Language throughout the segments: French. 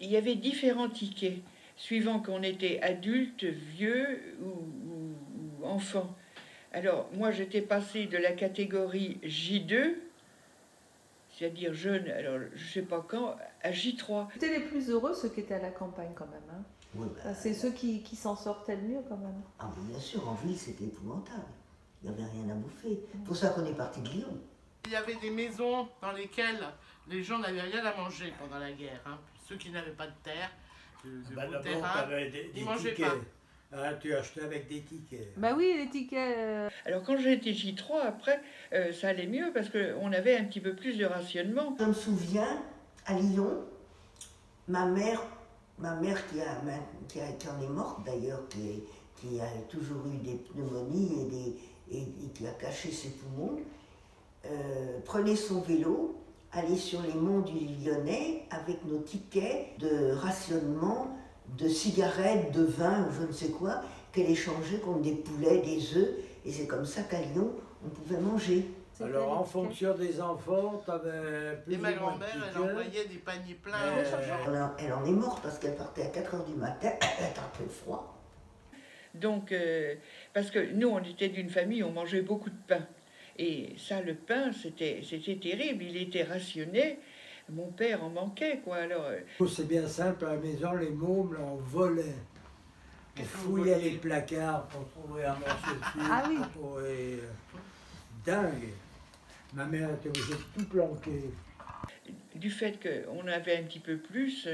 il y avait différents tickets, suivant qu'on était adulte, vieux ou enfant. Alors, moi, j'étais passée de la catégorie J2, c'est-à-dire jeune, alors je ne sais pas quand, à J3. C'était les plus heureux, ceux qui étaient à la campagne quand même. Hein. Oui, C'est ceux qui s'en sortaient le mieux quand même. ah, mais bien sûr, en ville, c'était épouvantable. Il n'y avait rien à bouffer. C'est pour ça qu'on est parti de Lyon. Il y avait des maisons dans lesquelles les gens n'avaient rien à manger pendant la guerre. Hein. Ceux qui n'avaient pas de terre, de D'abord, tu terrain, avais des ils mangeaient tickets. pas. Hein, tu achetais avec des tickets. Bah oui, les tickets. Alors quand j'étais J3, après, ça allait mieux parce qu'on avait un petit peu plus de rationnement. Je me souviens, à Lyon, ma mère qui en est morte d'ailleurs, qui a toujours eu des pneumonies et qui a caché ses poumons, prenait son vélo, allait sur les monts du Lyonnais avec nos tickets de rationnement, de cigarettes, de vin ou je ne sais quoi, qu'elle échangeait contre des poulets, des œufs, et c'est comme ça qu'à Lyon, on pouvait manger. Alors, en fonction des enfants, tu avais plus Et ou ma moins de grand-mère, elle tickets. envoyait des paniers pleins. Elle en est morte parce qu'elle partait à 4 h du matin, elle avait un peu froid. Donc, parce que nous, on était d'une famille, on mangeait beaucoup de pain. Et ça, le pain, c'était terrible, il était rationné. Mon père en manquait, quoi. Alors, C'est bien simple, à la maison, les mômes, là, on volait. On Qu'est-ce que vous fouillait voliez? les placards pour trouver un morceau de sucre, Ah oui. pour trouver... dingue. Ma mère était obligée de tout planquer. du fait qu'on avait un petit peu plus,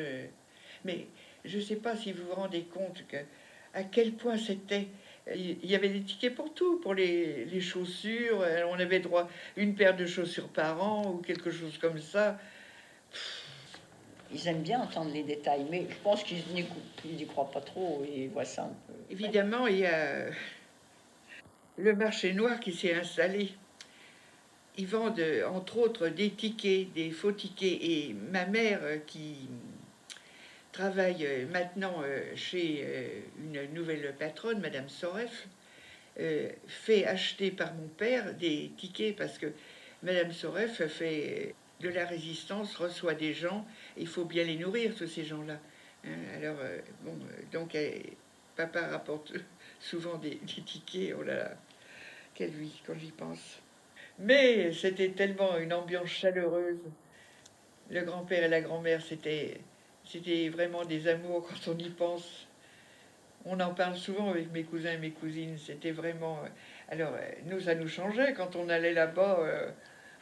mais je ne sais pas si vous vous rendez compte à quel point c'était. Il y avait des tickets pour tout, pour les chaussures. On avait droit à une paire de chaussures par an ou quelque chose comme ça. Ils aiment bien entendre les détails, mais je pense qu'ils n'y croient pas trop, ils voient ça un peu. Évidemment, il y a le marché noir qui s'est installé. Ils vendent, entre autres, des tickets, des faux tickets. Et ma mère, qui travaille maintenant chez une nouvelle patronne, Madame Soref, fait acheter par mon père des tickets parce que Madame Soref fait de la résistance, reçoit des gens, il faut bien les nourrir, tous ces gens-là. Hein, alors, bon, donc papa rapporte souvent des tickets, oh là là, quelle vie quand j'y pense. Mais c'était tellement une ambiance chaleureuse. Le grand-père et la grand-mère, c'était vraiment des amours quand on y pense. On en parle souvent avec mes cousins et mes cousines. C'était vraiment. Alors, nous, ça nous changeait quand on allait là-bas.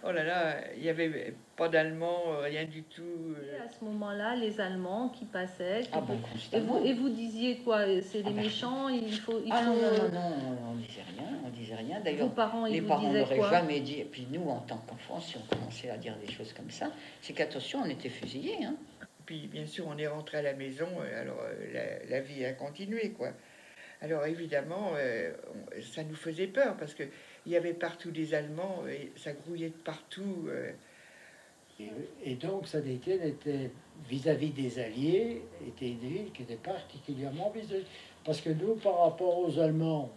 Oh là là, il n'y avait pas d'allemand, rien du tout. À ce moment-là, les Allemands qui passaient. Ah bon, constamment. Et vous disiez quoi? C'est des méchants, il faut. Ah non, non, non, non, on disait rien. D'ailleurs, Vos parents, ils les vous parents disaient n'auraient quoi? jamais dit. Et puis nous, en tant qu'enfants, si on commençait à dire des choses comme ça, c'est qu'attention, on était fusillés. Hein. Puis, bien sûr, on est rentré à la maison, alors la vie a continué, quoi. Alors, évidemment, ça nous faisait peur parce qu'il y avait partout des Allemands et ça grouillait de partout. Et donc, Saint-Étienne était, vis-à-vis des Alliés, était une ville qui était particulièrement vis-à-vis. Parce que nous, par rapport aux Allemands,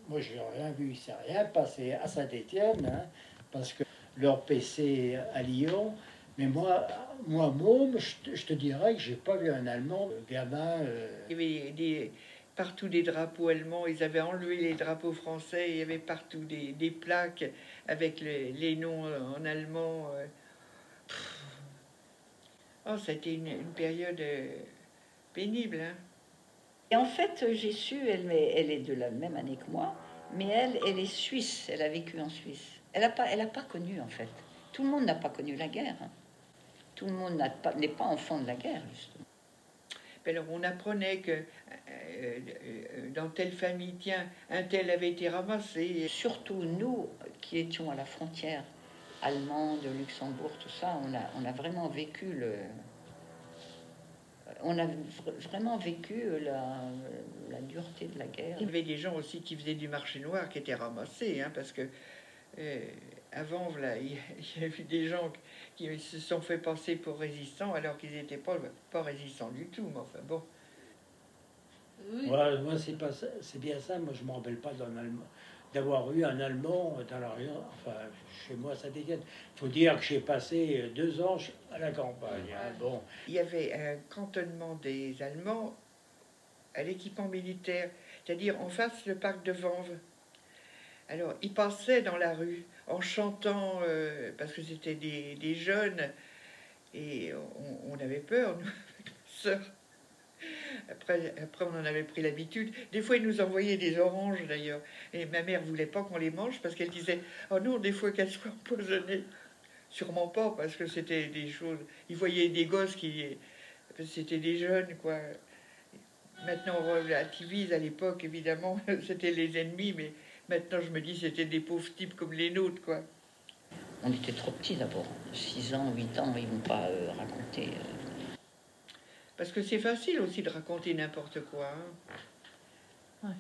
moi, je n'ai rien vu, il ne s'est rien passé à Saint-Étienne, hein, parce que leur PC à Lyon. Mais moi môme, je te dirais que j'ai pas vu un Allemand, gamin. Il y avait partout des drapeaux allemands, ils avaient enlevé les drapeaux français, il y avait partout des plaques avec les noms en allemand. Oh, ça a été une période pénible. Hein. Et en fait, j'ai su, elle est de la même année que moi, mais elle est suisse, elle a vécu en Suisse. Elle a pas connu, en fait. Tout le monde n'a pas connu la guerre. Hein. Tout le monde n'est pas enfant de la guerre, justement. Alors on apprenait que dans telle famille, tiens, un tel avait été ramassé. Surtout nous qui étions à la frontière allemande, Luxembourg, tout ça, on a vraiment vécu vraiment vécu la dureté de la guerre. Il y avait des gens aussi qui faisaient du marché noir qui étaient ramassés, hein, parce que avant, voilà, il y a eu des gens qui se sont fait passer pour résistants alors qu'ils n'étaient pas résistants du tout. Mais enfin bon. Oui. Ouais, moi, c'est bien ça. Moi, je ne me rappelle pas d'avoir eu un Allemand dans la région, enfin, chez moi, ça dégaine. Il faut dire que j'ai passé 2 ans à la campagne. Hein, bon. Il y avait un cantonnement des Allemands à l'équipement militaire, c'est-à-dire en face le parc de Vanves. Alors, ils passaient dans la rue en chantant, parce que c'était des jeunes, et on avait peur, nous, avec ma sœur. Après, on en avait pris l'habitude. Des fois, ils nous envoyaient des oranges, d'ailleurs. Et ma mère voulait pas qu'on les mange, parce qu'elle disait « Oh non, des fois qu'elles soient empoisonnées. » Sûrement pas, parce que c'était des choses... Ils voyaient des gosses qui... C'était des jeunes, quoi. Maintenant, on relativise. À l'époque, évidemment, c'était les ennemis, mais maintenant, je me dis, c'était des pauvres types comme les nôtres, quoi. On était trop petits d'abord. 6 ans, 8 ans, ils vont pas raconter. Parce que c'est facile aussi de raconter n'importe quoi. Hein.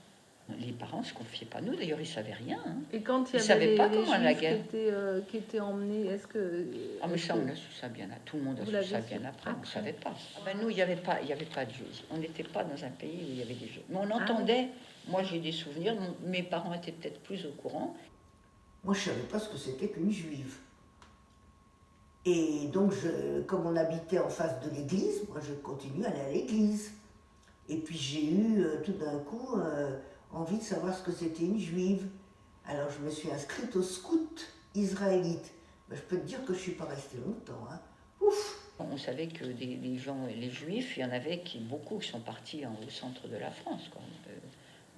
Les parents se confiaient pas à nous, d'ailleurs, ils savaient rien. Hein. Et quand il y Ils avait savaient pas les comment la Juifs guerre. qui étaient emmenés, est-ce que... Ah, mais ça, on a su ça bien. Tout le monde a Vous su l'avez ça su bien après. On ne après. savait pas. Ah ben, nous, il n'y avait pas de Juifs. On n'était pas dans un pays où il y avait des Juifs. Mais on entendait. Moi, j'ai des souvenirs. Mes parents étaient peut-être plus au courant. Moi, je ne savais pas ce que c'était qu'une juive. Et donc, comme on habitait en face de l'église, moi, je continue à aller à l'église. Et puis, j'ai eu tout d'un coup envie de savoir ce que c'était une juive. Alors, je me suis inscrite au scout israélite. Ben, je peux te dire que je ne suis pas restée longtemps. Hein. Ouf! On savait que les gens, les Juifs, il y en avait beaucoup qui sont partis au centre de la France, quoi,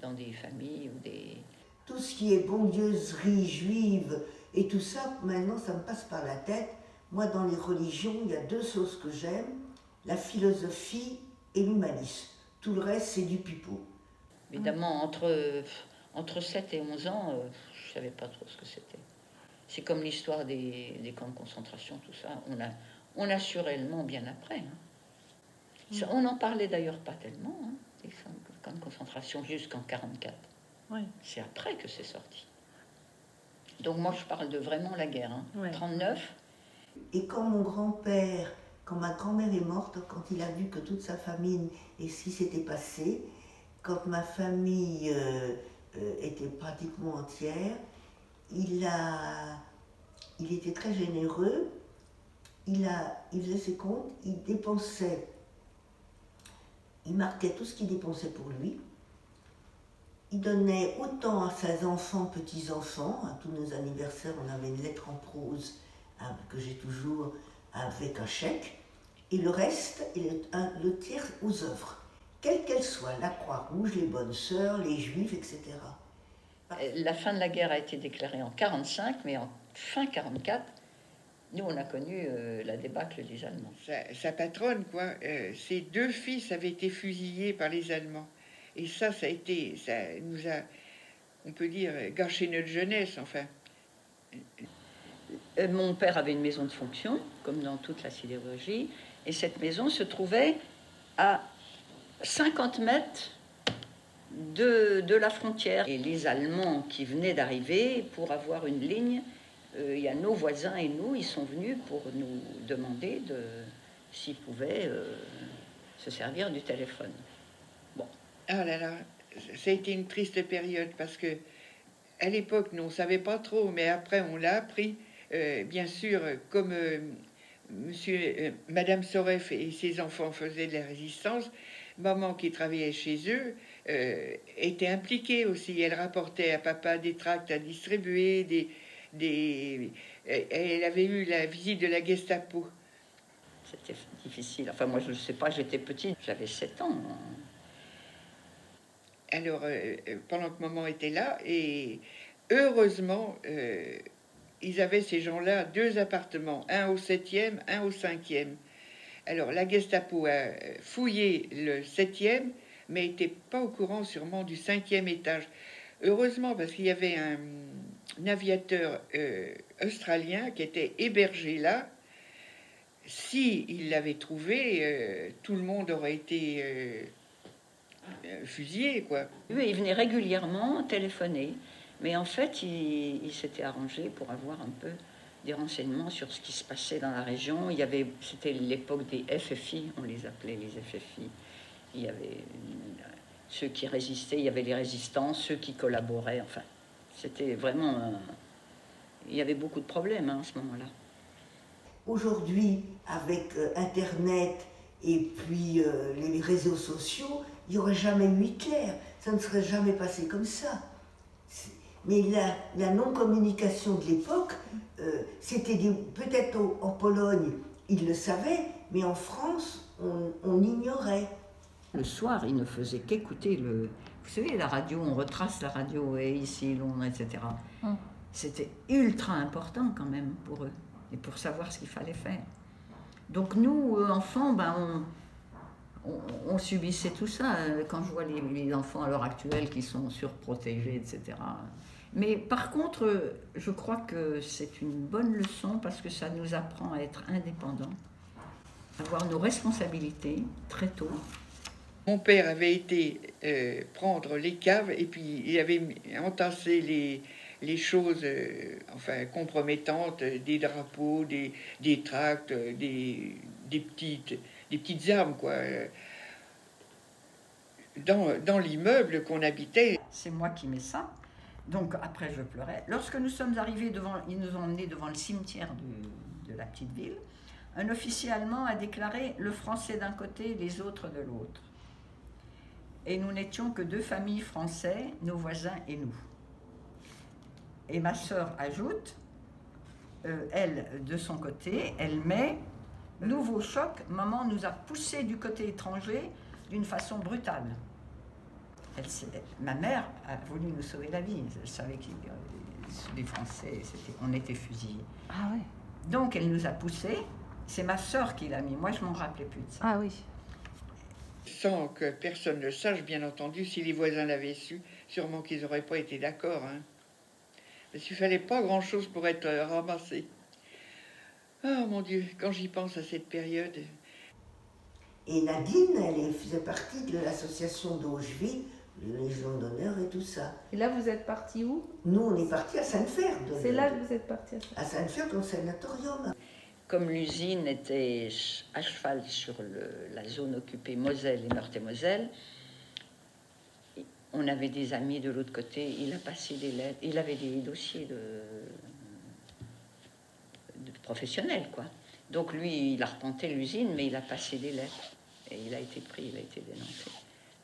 dans des familles ou des... Tout ce qui est bondieuserie juive et tout ça, maintenant, ça me passe par la tête. Moi, dans les religions, il y a 2 choses que j'aime, la philosophie et l'humanisme. Tout le reste, c'est du pipeau. Évidemment, entre 7 et 11 ans, je ne savais pas trop ce que c'était. C'est comme l'histoire des camps de concentration, tout ça. On a su réellement bien après. Hein. On n'en parlait d'ailleurs pas tellement, hein, des camps de concentration jusqu'en 1944. Oui. C'est après que c'est sorti. Donc moi, je parle de vraiment la guerre. Hein. Ouais. 1939. Et quand mon grand-père, quand ma grand-mère est morte, quand il a vu que toute sa famille et ce qui s'était passé, quand ma famille était pratiquement entière, il était très généreux, il faisait ses comptes, il dépensait, il marquait tout ce qu'il dépensait pour lui, il donnait autant à ses enfants, petits-enfants, à tous nos anniversaires, on avait une lettre en prose que j'ai toujours avec un chèque, et le reste, le tiers aux œuvres, quelles qu'elles soient, la Croix-Rouge, les Bonnes Sœurs, les Juifs, etc. La fin de la guerre a été déclarée en 1945, mais en fin 1944, nous, on a connu la débâcle des Allemands. Sa patronne, quoi, ses 2 fils avaient été fusillés par les Allemands. Et ça nous a, on peut dire, gâché notre jeunesse, enfin. Mon père avait une maison de fonction, comme dans toute la sidérurgie, et cette maison se trouvait à 50 mètres de la frontière. Et les Allemands qui venaient d'arriver pour avoir une ligne, il y a nos voisins et nous, ils sont venus pour nous demander s'ils pouvaient se servir du téléphone. Bon. Ah là là, ça a été une triste période parce que à l'époque, nous, on ne savait pas trop, mais après, on l'a appris. Bien sûr, comme Madame Soref et ses enfants faisaient de la résistance, maman qui travaillait chez eux était impliquée aussi. Elle rapportait à papa des tracts à distribuer, elle avait eu la visite de la Gestapo. C'était difficile. Enfin, moi, je ne sais pas, j'étais petite, j'avais 7 ans. Alors, pendant que maman était là, et heureusement, ils avaient, ces gens-là, 2 appartements, un au 7e, un au 5e. Alors, la Gestapo a fouillé le 7e, mais n'était pas au courant sûrement du 5e étage. Heureusement, parce qu'il y avait un aviateur australien qui était hébergé là. Si il l'avait trouvé, tout le monde aurait été fusillé, quoi. Lui, il venait régulièrement téléphoner, mais en fait, il s'était arrangé pour avoir un peu des renseignements sur ce qui se passait dans la région. C'était l'époque des FFI, on les appelait les FFI. Il y avait ceux qui résistaient, il y avait les résistants, ceux qui collaboraient, enfin. C'était vraiment... il y avait beaucoup de problèmes à ce moment-là. Aujourd'hui, avec Internet et puis les réseaux sociaux, il n'y aurait jamais eu Hitler. Ça ne serait jamais passé comme ça. Mais la non-communication de l'époque, c'était peut-être en Pologne, ils le savaient, mais en France, on ignorait. Le soir, ils ne faisaient qu'écouter le... Vous savez, la radio, on retrace la radio, et ici, Londres, etc. C'était ultra important quand même pour eux, et pour savoir ce qu'il fallait faire. Donc nous, enfants, ben, on subissait tout ça. Quand je vois les enfants à l'heure actuelle qui sont surprotégés, etc. Mais par contre, je crois que c'est une bonne leçon parce que ça nous apprend à être indépendants, à avoir nos responsabilités très tôt. Mon père avait été prendre les caves et puis il avait entassé les choses enfin, compromettantes, des drapeaux, des tracts, des petites armes, quoi. Dans l'immeuble qu'on habitait. C'est moi qui mets ça. Donc après, je pleurais. Lorsque nous sommes arrivés ils nous ont emmenés devant le cimetière de la petite ville. Un officier allemand a déclaré le français d'un côté, les autres de l'autre. Et nous n'étions que 2 familles français, nos voisins et nous. Et ma sœur ajoute, elle, de son côté, elle met « Nouveau choc, maman nous a poussés du côté étranger d'une façon brutale. » Ma mère a voulu nous sauver la vie. Elle savait que les Français, on était fusillés. Ah oui. Donc elle nous a poussés. C'est ma sœur qui l'a mis. Moi, je m'en rappelais plus de ça. Ah oui. Sans que personne ne le sache, bien entendu, si les voisins l'avaient su, sûrement qu'ils n'auraient pas été d'accord. Hein. Parce qu'il ne fallait pas grand-chose pour être ramassé. Oh mon Dieu, quand j'y pense à cette période. Et Nadine, elle faisait partie de l'association d'Auschwitz, de Légion d'honneur et tout ça. Et là, vous êtes parti où? Nous, on est partis à Sainte-Ferd. C'est là que vous êtes parti. À Sainte-Ferd, au sanatorium. Comme l'usine était à cheval sur la zone occupée Moselle et Meurthe-et-Moselle, on avait des amis de l'autre côté. Il a passé des lettres. Il avait des dossiers de professionnels, quoi. Donc lui, il a repenté l'usine, mais il a passé des lettres. Et il a été pris, il a été dénoncé.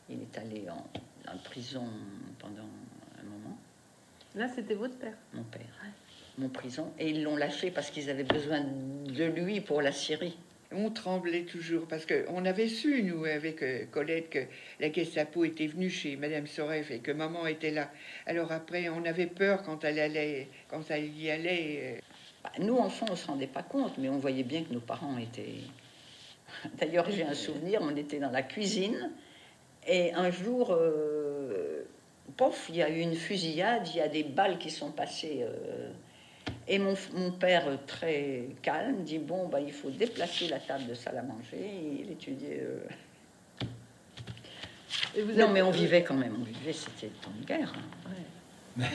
Il est allé en prison pendant un moment. Là, c'était votre père? Mon père. Mon prison. Et ils l'ont lâché parce qu'ils avaient besoin de lui pour la Syrie. On tremblait toujours parce qu'on avait su, nous, avec Colette, que la Gestapo était venue chez Madame Soref et que maman était là. Alors après, on avait peur quand elle y allait. Nous, enfants, on ne se rendait pas compte, mais on voyait bien que nos parents étaient... D'ailleurs, j'ai un souvenir, on était dans la cuisine, et un jour, pof, il y a eu une fusillade, il y a des balles qui sont passées... Et mon père, très calme, dit, bon, bah, il faut déplacer la table de salle à manger. Il étudiait... Non, mais on vivait quand même, c'était le temps de guerre. Hein. Ouais.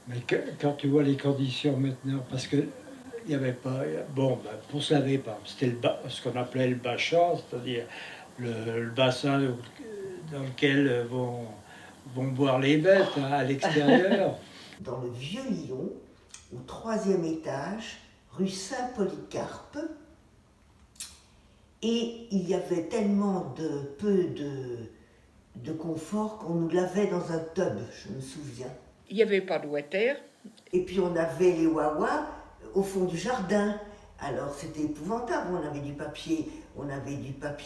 Mais quand tu vois les conditions maintenant, parce que il n'y avait pas... Bon, ben, pour se laver, c'était ce qu'on appelait le bachat, c'est-à-dire le bassin dans lequel vont boire les bêtes, hein, à l'extérieur. Dans le vieux Lyon, au 3e étage, rue Saint-Polycarpe, et il y avait tellement peu de confort qu'on nous lavait dans un tub, je me souviens. Il n'y avait pas de water. Et puis on avait les wawas au fond du jardin. Alors c'était épouvantable, on avait du papier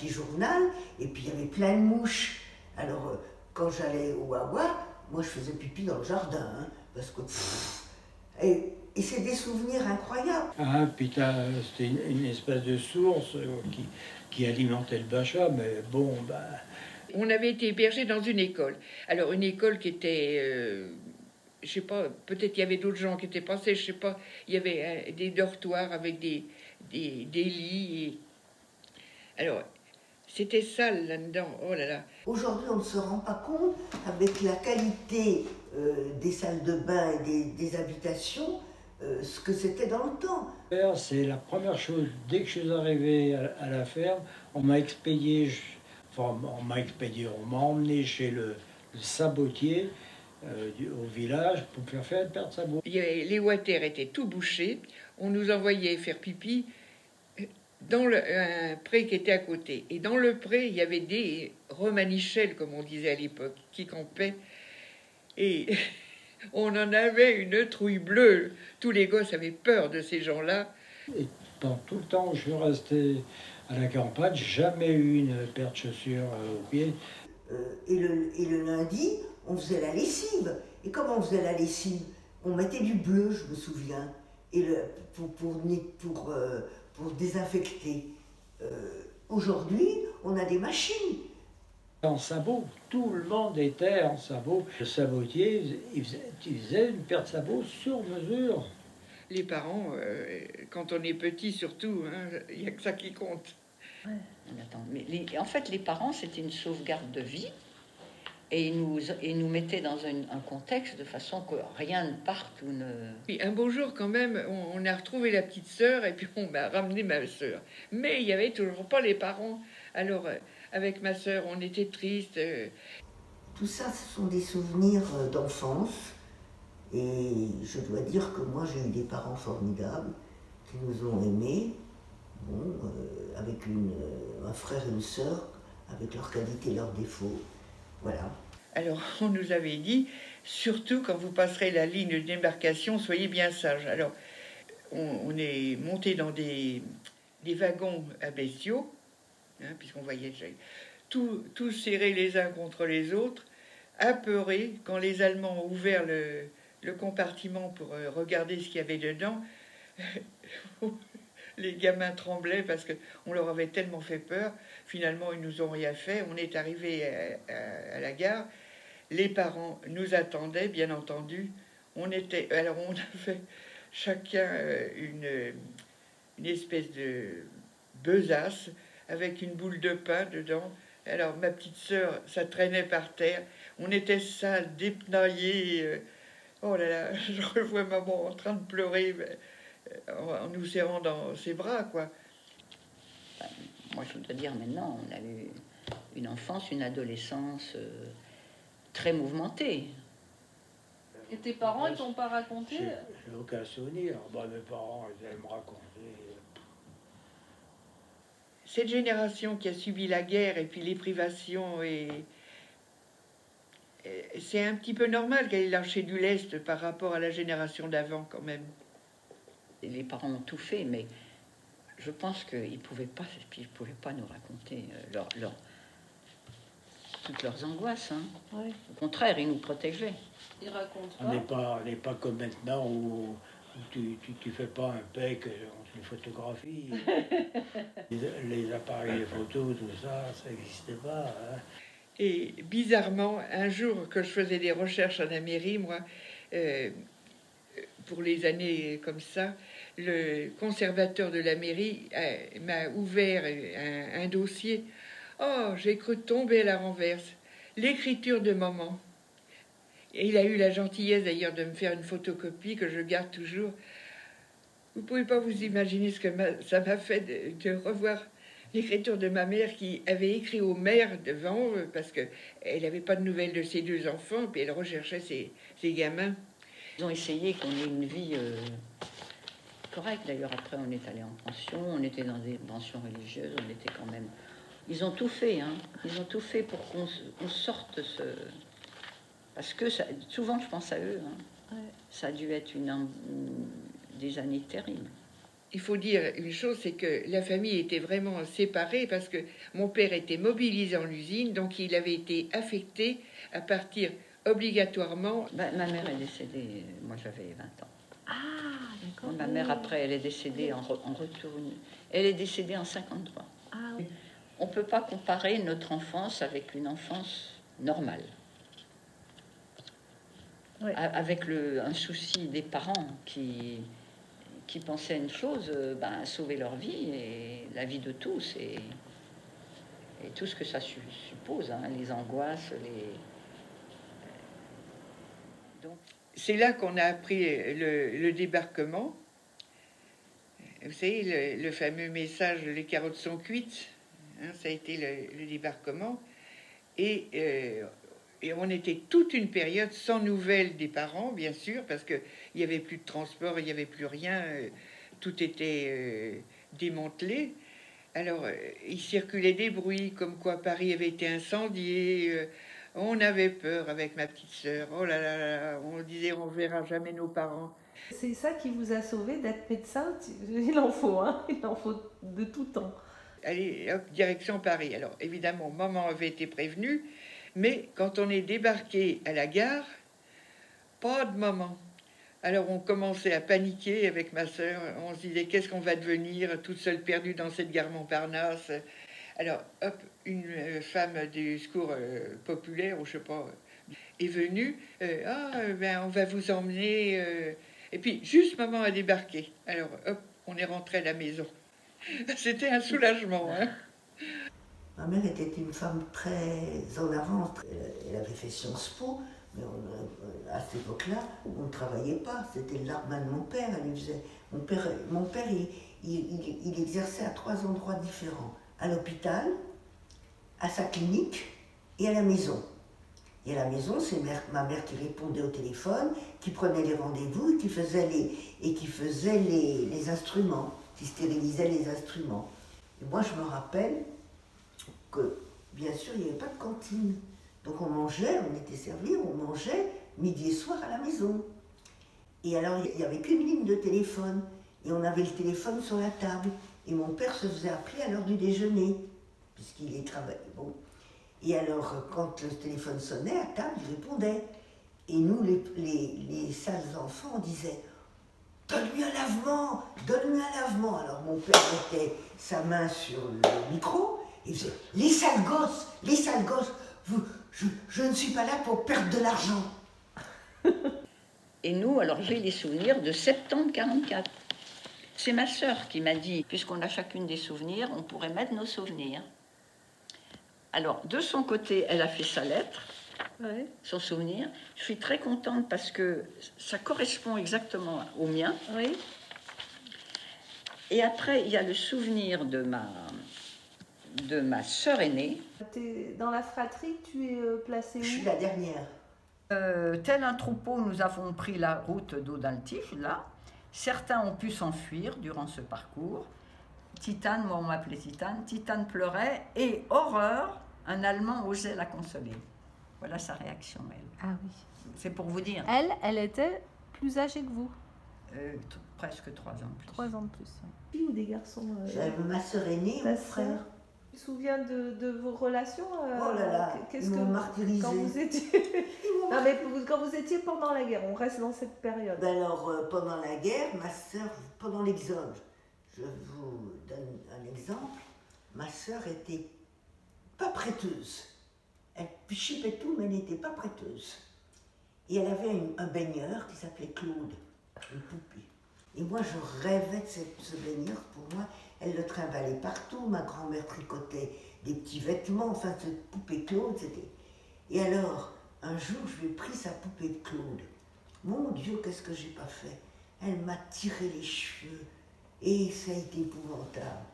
journal, et puis il y avait plein de mouches. Alors quand j'allais au wawa, moi je faisais pipi dans le jardin, hein, parce que... Et c'est des souvenirs incroyables. Ah, puis c'était une espèce de source qui alimentait le bachat, mais bon, bah... On avait été hébergés dans une école. Alors une école qui était... je sais pas, peut-être il y avait d'autres gens qui étaient passés, je sais pas. Il y avait des dortoirs avec des lits. Alors, c'était sale là-dedans. Oh là là. Aujourd'hui, on ne se rend pas compte, avec la qualité des salles de bain et des habitations, ce que c'était dans le temps. C'est la première chose, dès que je suis arrivé à la ferme, on m'a expédié, on m'a emmené chez le sabotier, au village pour faire une paire de sabots. Les water étaient tout bouchés. On nous envoyait faire pipi dans un pré qui était à côté. Et dans le pré, il y avait des romanichels, comme on disait à l'époque, qui campaient. Et on en avait une trouille bleue. Tous les gosses avaient peur de ces gens-là. Et pendant tout le temps où je suis resté à la campagne, j'ai jamais eu une paire de chaussures aux pieds. Et le lundi, on faisait la lessive. Et comment on faisait la lessive? On mettait du bleu, je me souviens, et pour désinfecter. Aujourd'hui, on a des machines. En sabot, tout le monde était en sabot. Le sabotier, il faisait une paire de sabots sur mesure. Les parents, quand on est petit surtout, il n'y a que ça qui compte. Attends, mais en fait, les parents, c'était une sauvegarde de vie. Et ils nous mettaient dans un contexte de façon que rien ne parte ou ne... Puis un beau jour, quand même, on a retrouvé la petite sœur et puis on m'a ramené ma sœur. Mais il n'y avait toujours pas les parents. Alors, avec ma sœur, on était tristes. Tout ça, ce sont des souvenirs d'enfance. Et je dois dire que moi, j'ai eu des parents formidables qui nous ont aimés, bon, avec un frère et une sœur, avec leurs qualités et leurs défauts. Voilà. Alors, on nous avait dit, surtout quand vous passerez la ligne de démarcation, soyez bien sages. Alors, on est monté dans des wagons à bestiaux, puisqu'on voyait tous serrés les uns contre les autres, apeurés quand les Allemands ont ouvert le compartiment pour regarder ce qu'il y avait dedans. Les gamins tremblaient parce qu'on leur avait tellement fait peur. Finalement, ils nous ont rien fait. On est arrivé à la gare. Les parents nous attendaient, bien entendu. Alors, on avait chacun une espèce de besace avec une boule de pain dedans. Alors, ma petite sœur, ça traînait par terre. On était sales, dépenaillés. Oh là là, je revois maman en train de pleurer en nous serrant dans ses bras, quoi. Moi, je voudrais dire maintenant, on a eu une enfance, une adolescence très mouvementée. Et tes parents, ils t'ont pas raconté? J'ai aucun souvenir. Bah, mes parents, ils allaient me raconter. Cette génération qui a subi la guerre et puis les privations, c'est un petit peu normal qu'elle ait lâché du lest par rapport à la génération d'avant, quand même. Les parents ont tout fait, mais je pense qu'ils ne pouvaient pas nous raconter toutes leurs angoisses. Ouais. Au contraire, ils nous protégeaient. Ils racontent On n'est pas comme maintenant où tu fais pas un PEC, on te photographie. les appareils photo, tout ça, ça n'existait pas. Et bizarrement, un jour que je faisais des recherches en Amérique, moi, pour les années comme ça, le conservateur de la mairie m'a ouvert un dossier. Oh, j'ai cru tomber à la renverse. L'écriture de maman. Et il a eu la gentillesse d'ailleurs de me faire une photocopie que je garde toujours. Vous pouvez pas vous imaginer ce que ça m'a fait de revoir l'écriture de ma mère qui avait écrit au maire devant parce que elle n'avait pas de nouvelles de ses deux enfants, puis elle recherchait ses gamins. Ils ont essayé qu'on ait une vie correcte. D'ailleurs, après, on est allé en pension, on était dans des pensions religieuses, on était quand même... Ils ont tout fait, Ils ont tout fait pour qu'on sorte de ce... Parce que souvent, je pense à eux, Ouais. Ça a dû être des années terribles. Il faut dire une chose, c'est que la famille était vraiment séparée parce que mon père était mobilisé en usine, donc il avait été affecté à partir obligatoirement. Ma mère est décédée, moi j'avais 20 ans. Ah, d'accord. Ma mère, après, elle est décédée en retour. Elle est décédée en 53. Ah oui. On ne peut pas comparer notre enfance avec une enfance normale. Ouais. Avec un souci des parents qui pensaient à une chose, sauver leur vie et la vie de tous et tout ce que ça suppose, les angoisses, donc C'est là qu'on a appris le débarquement. Vous savez, le fameux message « les carottes sont cuites », ça a été le débarquement. Et Et on était toute une période sans nouvelles des parents, bien sûr, parce qu'il n'y avait plus de transport, il n'y avait plus rien, tout était démantelé. Alors, il circulait des bruits comme quoi Paris avait été incendié. On avait peur avec ma petite sœur. Oh là là là, on disait on verra jamais nos parents. C'est ça qui vous a sauvé d'être médecin. Il en faut, hein. Il en faut de tout temps. Allez, hop, direction Paris. Alors, évidemment, maman avait été prévenue, mais quand on est débarqué à la gare, pas de maman. Alors, on commençait à paniquer avec ma sœur. On se disait, qu'est-ce qu'on va devenir, toute seule perdue dans cette gare Montparnasse. Alors, hop, une femme du secours populaire, ou je sais pas, est venue. Ben, on va vous emmener. Et puis, juste maman a débarqué. Alors, hop, on est rentré à la maison. C'était un soulagement. Hein. Ma mère était une femme très en avance. Elle avait fait Sciences Po, mais à cette époque-là, on ne travaillait pas. C'était l'arme de mon père. Elle faisait. Mon père il exerçait à 3 endroits différents. À l'hôpital, à sa clinique et à la maison. Et à la maison, c'est ma mère qui répondait au téléphone, qui prenait les rendez-vous et qui faisait les instruments, qui stérilisait les instruments. Et moi, je me rappelle que, bien sûr, il n'y avait pas de cantine. Donc on mangeait, on était servi, on mangeait midi et soir à la maison. Et alors, il n'y avait qu'une ligne de téléphone. Et on avait le téléphone sur la table. Et mon père se faisait appeler à l'heure du déjeuner, puisqu'il y travaillait. Bon. Et alors, quand le téléphone sonnait, à table, il répondait. Et nous, les sales enfants, on disait « Donne-lui un lavement, donne-lui un lavement !» Alors mon père mettait sa main sur le micro et il faisait « Les sales gosses, je ne suis pas là pour perdre de l'argent !» Et nous, alors j'ai les souvenirs de septembre 44. C'est ma sœur qui m'a dit, puisqu'on a chacune des souvenirs, on pourrait mettre nos souvenirs. Alors, de son côté, elle a fait sa lettre, Ouais. son souvenir. Je suis très contente parce que ça correspond exactement au mien. Oui. Et après, il y a le souvenir de ma sœur aînée. Dans la fratrie, tu es placée où? Je suis la dernière. Tel un troupeau, nous avons pris la route d'Audaltige, là. Certains ont pu s'enfuir durant ce parcours. Titane, moi on m'appelait Titane, Titane pleurait et, horreur, un Allemand osait la consoler. Voilà sa réaction, elle. Ah oui. C'est pour vous dire. Elle était plus âgée que vous. Presque 3 ans plus. 3 ans de plus. Filles ou des garçons J'avais ma sœur aînée et ta mon sœur. frère. Tu te souviens de vos relations Oh là là, qu'est-ce ils m'ont que martyrisée. quand vous étiez non mais quand vous étiez pendant la guerre, on reste dans cette période. Ben alors, pendant la guerre, ma sœur, pendant l'exode, je vous donne un exemple, ma sœur était pas prêteuse. Elle chipait tout, mais elle n'était pas prêteuse. Et elle avait un baigneur qui s'appelait Claude, une poupée. Et moi, je rêvais de ce baigneur. Pour moi, elle le trimballait partout. Ma grand-mère tricotait des petits vêtements. Enfin, cette poupée Claude, c'était... Et alors, un jour, je lui ai pris sa poupée de Claude. Mon Dieu, qu'est-ce que j'ai pas fait? Elle m'a tiré les cheveux. Et ça a été épouvantable.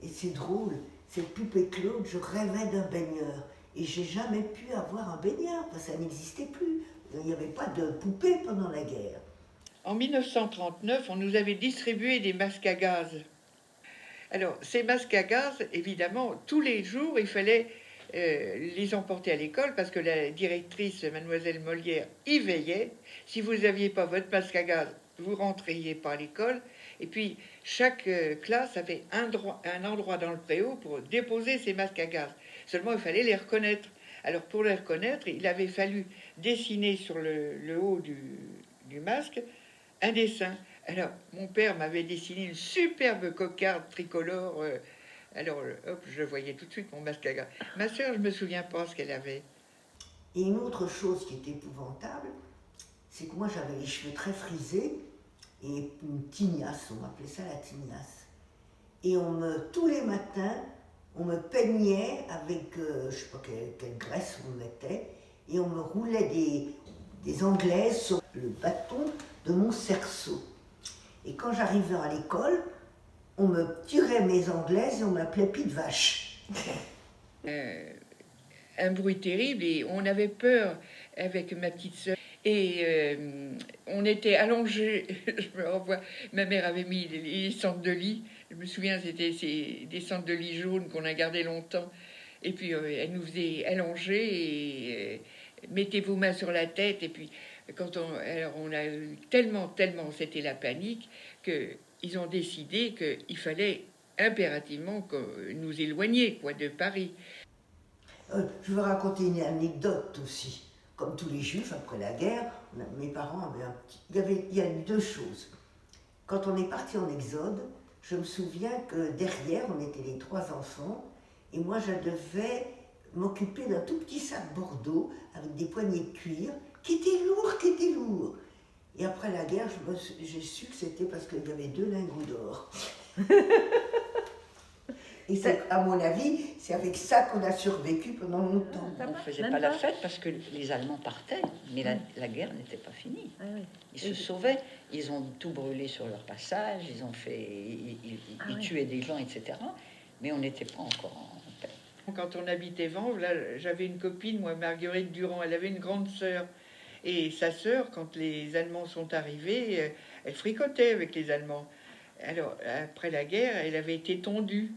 Et c'est drôle, cette poupée Claude, je rêvais d'un baigneur. Et j'ai jamais pu avoir un baigneur, parce que ça n'existait plus. Il n'y avait pas de poupée pendant la guerre. En 1939, on nous avait distribué des masques à gaz. Alors, ces masques à gaz, évidemment, tous les jours, il fallait les emporter à l'école parce que la directrice, mademoiselle Molière, y veillait. Si vous n'aviez pas votre masque à gaz, vous rentriez pas à l'école. Et puis, chaque classe avait un endroit dans le préau pour déposer ses masques à gaz. Seulement, il fallait les reconnaître. Alors, pour les reconnaître, il avait fallu dessiner sur le haut du masque un dessin. Alors, mon père m'avait dessiné une superbe cocarde tricolore. Alors, hop, je voyais tout de suite mon masque à gaz. Ma sœur, je me souviens pas ce qu'elle avait. Et une autre chose qui était épouvantable, c'est que moi j'avais les cheveux très frisés et une tignasse, on m'appelait ça la tignasse. Et tous les matins, on me peignait avec, je sais pas quelle graisse on me mettait, et on me roulait des anglaises sur le bâton de mon cerceau. Et quand j'arrivais à l'école, on me tirait mes anglaises et on m'appelait Pie de Vache. un bruit terrible et on avait peur avec ma petite sœur. Et on était allongés, je me revois, ma mère avait mis les centres de lit, je me souviens, c'était des centres de lit jaunes qu'on a gardés longtemps. Et puis elle nous faisait allonger et mettez vos mains sur la tête. Et puis alors on a eu tellement, c'était la panique, qu'ils ont décidé qu'il fallait impérativement nous éloigner quoi, de Paris. Je veux raconter une anecdote aussi. Comme tous les juifs, après la guerre, mes parents avaient un petit... Il y a deux choses. Quand on est parti en exode, je me souviens que derrière, on était les 3 enfants, et moi je devais m'occuper d'un tout petit sac Bordeaux avec des poignées de cuir qui étaient lourds. Et après la guerre, j'ai su que c'était parce qu'il y avait 2 lingots d'or. Et c'est, à mon avis, c'est avec ça qu'on a survécu pendant longtemps. On ne faisait pas la fête parce que les Allemands partaient, mais la guerre n'était pas finie. Ah oui. Ils se sauvaient, ils ont tout brûlé sur leur passage, ils tuaient des gens, etc. Mais on n'était pas encore en paix. Quand on habitait Vanves, là, j'avais une copine, moi, Marguerite Durand, elle avait une grande sœur. Et sa sœur, quand les Allemands sont arrivés, elle fricotait avec les Allemands. Alors, après la guerre, elle avait été tondue.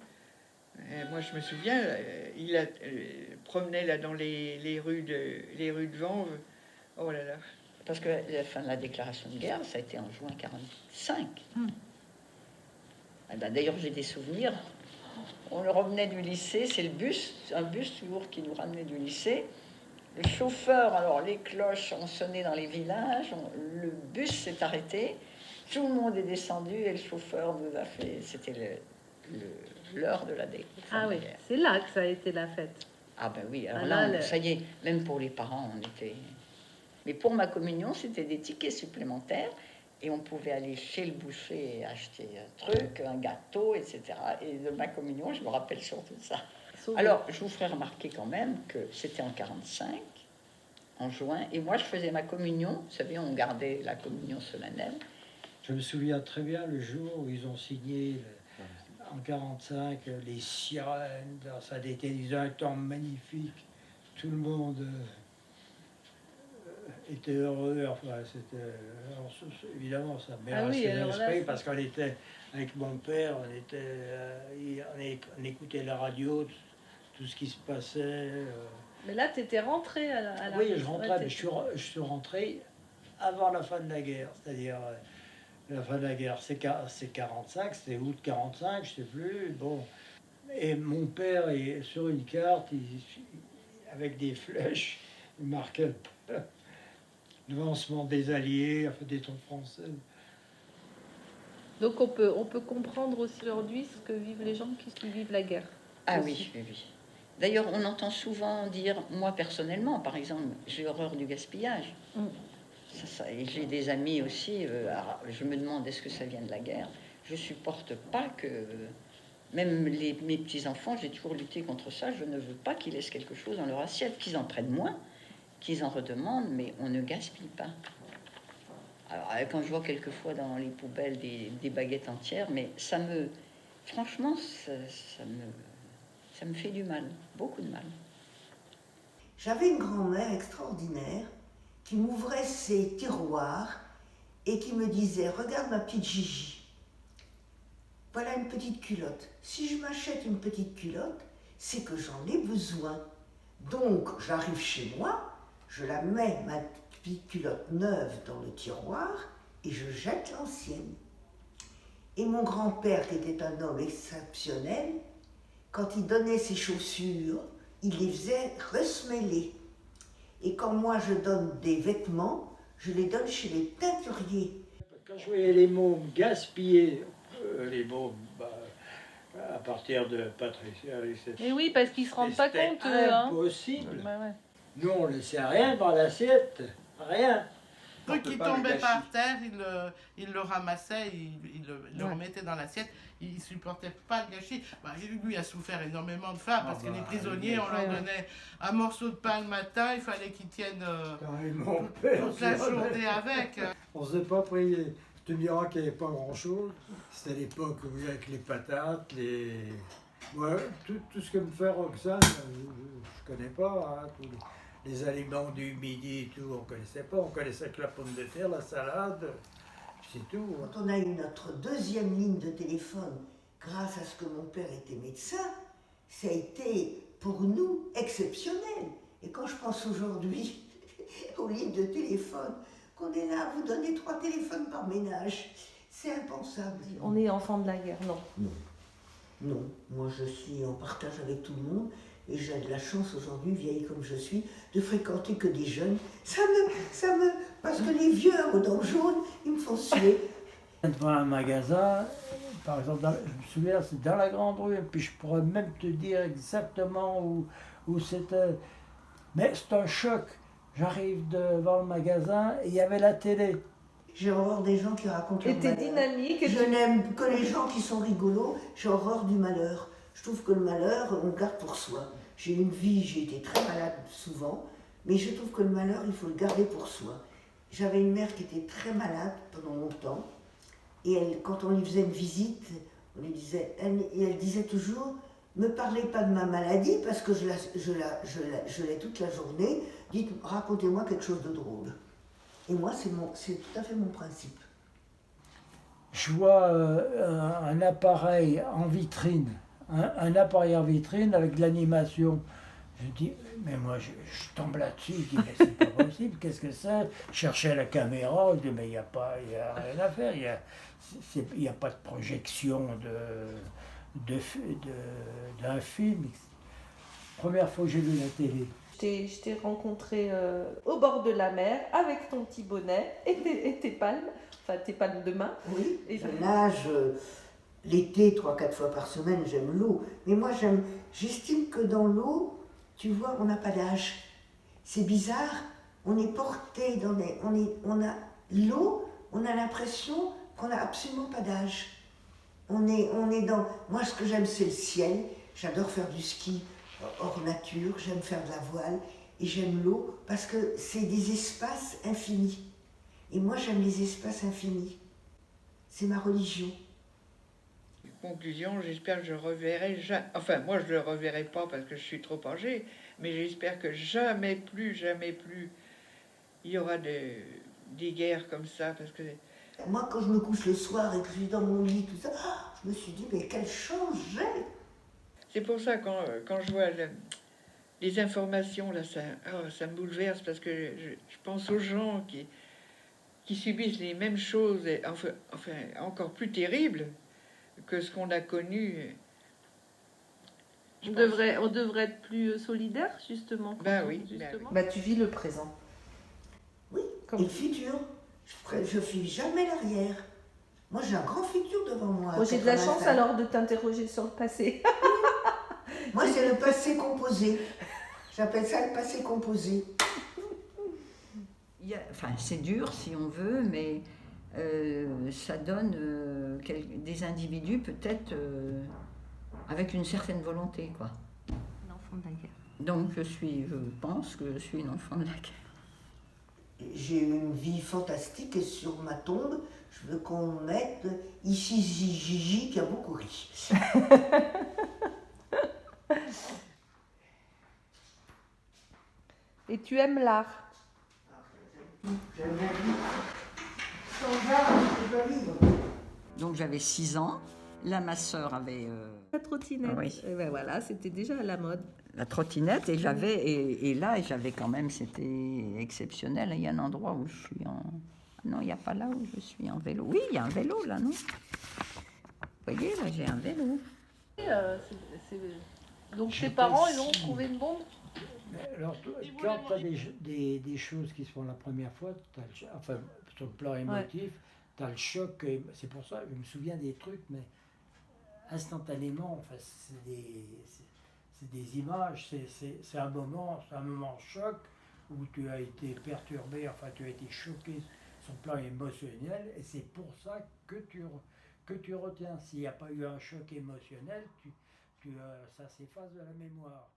Moi, je me souviens, il promenait là dans les rues de Vanves. Oh là là. Parce que la fin de la déclaration de guerre, ça a été en juin 1945. Eh ben, d'ailleurs, j'ai des souvenirs. On revenait du lycée, c'est un bus toujours qui nous ramenait du lycée. Le chauffeur, alors les cloches ont sonné dans les villages, le bus s'est arrêté, tout le monde est descendu et le chauffeur nous a fait... C'était l'heure de la déclaration. Ah oui, c'est là que ça a été la fête. Ah ben oui, alors là, là, ça y est, même pour les parents, on était... Mais pour ma communion, c'était des tickets supplémentaires et on pouvait aller chez le boucher et acheter un truc, un gâteau, etc. Et de ma communion, je me rappelle surtout ça. Alors, je vous ferai remarquer quand même que c'était en 45, en juin, et moi, je faisais ma communion. Vous savez, on gardait la communion solennelle. Je me souviens très bien le jour où ils ont signé en 45 les sirènes. Ça a été un temps magnifique. Tout le monde était heureux. Enfin, évidemment, ça me berçait l'esprit parce qu'on était avec mon père, on écoutait la radio, tout ce qui se passait. Mais là, tu étais rentré à la... Oui, je rentrais, mais je suis rentré avant la fin de la guerre, c'est-à-dire la fin de la guerre, c'est 45, c'était août 45, je sais plus. Bon, et mon père est sur une carte, avec des flèches, il marquait le lancement des Alliés, enfin des troupes françaises. Donc on peut comprendre aussi aujourd'hui ce que vivent les gens qui vivent la guerre. Ah aussi. oui. D'ailleurs, on entend souvent dire, moi personnellement, par exemple, j'ai horreur du gaspillage. Et j'ai des amis aussi, je me demande est-ce que ça vient de la guerre. Je supporte pas que, même mes petits-enfants, j'ai toujours lutté contre ça, je ne veux pas qu'ils laissent quelque chose dans leur assiette, qu'ils en prennent moins, qu'ils en redemandent, mais on ne gaspille pas. Alors, quand je vois quelquefois dans les poubelles des baguettes entières, mais franchement, ça me fait du mal, beaucoup de mal. J'avais une grand-mère extraordinaire qui m'ouvrait ses tiroirs et qui me disait « Regarde ma petite Gigi, voilà une petite culotte. Si je m'achète une petite culotte, c'est que j'en ai besoin. Donc, j'arrive chez moi, je la mets, ma petite culotte neuve, dans le tiroir et je jette l'ancienne. » Et mon grand-père, qui était un homme exceptionnel, quand il donnait ses chaussures, il les faisait ressemeler. Et quand moi je donne des vêtements, je les donne chez les teinturiers. Quand je voyais les mômes gaspiller, les mômes, à partir de Patricia, etc. Et oui, parce qu'ils se rendent pas compte. C'était impossible. Ouais. Nous, on ne laissait rien dans l'assiette, rien. Ceux qui tombaient par terre, il le ramassait, il le remettait dans l'assiette. Il ne supportait pas le gâchis. Lui a souffert énormément de faim parce que les prisonniers, on leur donnait un morceau de pain le matin, il fallait qu'ils tiennent toute la journée avec. On ne s'est pas pris. Je te diras qu'il n'y avait pas grand-chose. C'était l'époque avec les patates, Moi, tout ce que me fait Roxane, je connaît pas, hein, tous les aliments du midi et tout, on connaissait pas. On connaissait que la pomme de terre, la salade, c'est tout. Hein. Quand on a eu notre deuxième ligne de téléphone, grâce à ce que mon père était médecin, ça a été pour nous exceptionnel. Et quand je pense aujourd'hui aux lignes de téléphone, qu'on est là à vous donner 3 téléphones par ménage, c'est impensable. On est enfant de la guerre, non. Non. Non, moi je suis en partage avec tout le monde et j'ai de la chance aujourd'hui, vieille comme je suis, de fréquenter que des jeunes. Parce que les vieux aux dents jaunes, ils me font suer. Devant un magasin, par exemple, je me souviens, c'est dans la Grande Rue, et puis je pourrais même te dire exactement où c'était. Mais c'est un choc. J'arrive devant le magasin et il y avait la télé. J'ai horreur des gens qui racontent leur Et t'es malheur. dynamique. Je n'aime que les gens qui sont rigolos, j'ai horreur du malheur. Je trouve que le malheur, on le garde pour soi. J'ai une vie, j'ai été très malade souvent, mais je trouve que le malheur, il faut le garder pour soi. J'avais une mère qui était très malade pendant longtemps, et elle, quand on lui faisait une visite, on lui disait, elle disait toujours, me parlez pas de ma maladie, parce que je l'ai toute la journée, dites, racontez-moi quelque chose de drôle. Et moi, c'est tout à fait mon principe. Je vois un appareil en vitrine, un appareil en vitrine avec de l'animation. Je dis, mais moi je tombe là-dessus, je dis, mais c'est pas possible, qu'est-ce que c'est? Je cherchais la caméra, je dis, mais il n'y a rien à faire, il y a pas de projection d'un film. Première fois que j'ai vu la télé. Je t'ai rencontré au bord de la mer avec ton petit bonnet et tes palmes, enfin tes palmes de main. Oui, Et je nage l'été 3-4 fois par semaine, j'aime l'eau. Mais moi, j'estime que dans l'eau, tu vois, on n'a pas d'âge. C'est bizarre, on est porté dans des... L'eau, on a l'impression qu'on n'a absolument pas d'âge. On est dans... Moi, ce que j'aime, c'est le ciel. J'adore faire du ski hors nature, j'aime faire de la voile et j'aime l'eau parce que c'est des espaces infinis. Et moi, j'aime les espaces infinis. C'est ma religion. Conclusion, j'espère que je reverrai jamais. Enfin, moi, je ne le reverrai pas parce que je suis trop âgée, mais j'espère que jamais plus, il y aura des guerres comme ça. Parce que moi, quand je me couche le soir et que je suis dans mon lit, tout ça, je me suis dit, mais quelle chance j'ai! c'est pour ça, quand je vois les informations, là, ça me bouleverse parce que je pense aux gens qui subissent les mêmes choses, et enfin, encore plus terribles que ce qu'on a connu. on devrait être plus solidaires, justement. Ben oui. Bah, tu vis le présent. Oui, et le futur. Je ne fuis jamais l'arrière. Moi, j'ai un grand futur devant moi. J'ai de la chance alors de t'interroger sur le passé. Moi, c'est le passé composé. J'appelle ça le passé composé. Enfin, c'est dur si on veut, mais ça donne des individus peut-être avec une certaine volonté, quoi. Un enfant de la guerre. Donc je pense que je suis une enfant de la guerre. J'ai une vie fantastique et sur ma tombe, je veux qu'on mette ici Gigi qui a beaucoup ri. Et tu aimes l'art? J'aime la vie. Sans art, je peux pas vivre. Donc j'avais 6 ans. Là, ma sœur avait... La trottinette. Oui. Et ben voilà, c'était déjà à la mode. la trottinette et j'avais quand même, c'était exceptionnel. Il y a un endroit où je suis en... Non, il n'y a pas là où je suis en vélo. Oui, il y a un vélo là, non? Vous voyez, là j'ai un vélo. Donc Je tes parents, pense- ils ont trouvé une bombe? Alors, quand tu as des choses qui se font la première fois, enfin, sur le plan émotif, tu as le choc. C'est pour ça, je me souviens des trucs, mais instantanément, enfin, c'est des images, c'est un moment choc où tu as été perturbé, enfin, tu as été choqué sur le plan émotionnel, et c'est pour ça que tu retiens. S'il n'y a pas eu un choc émotionnel, ça s'efface de la mémoire.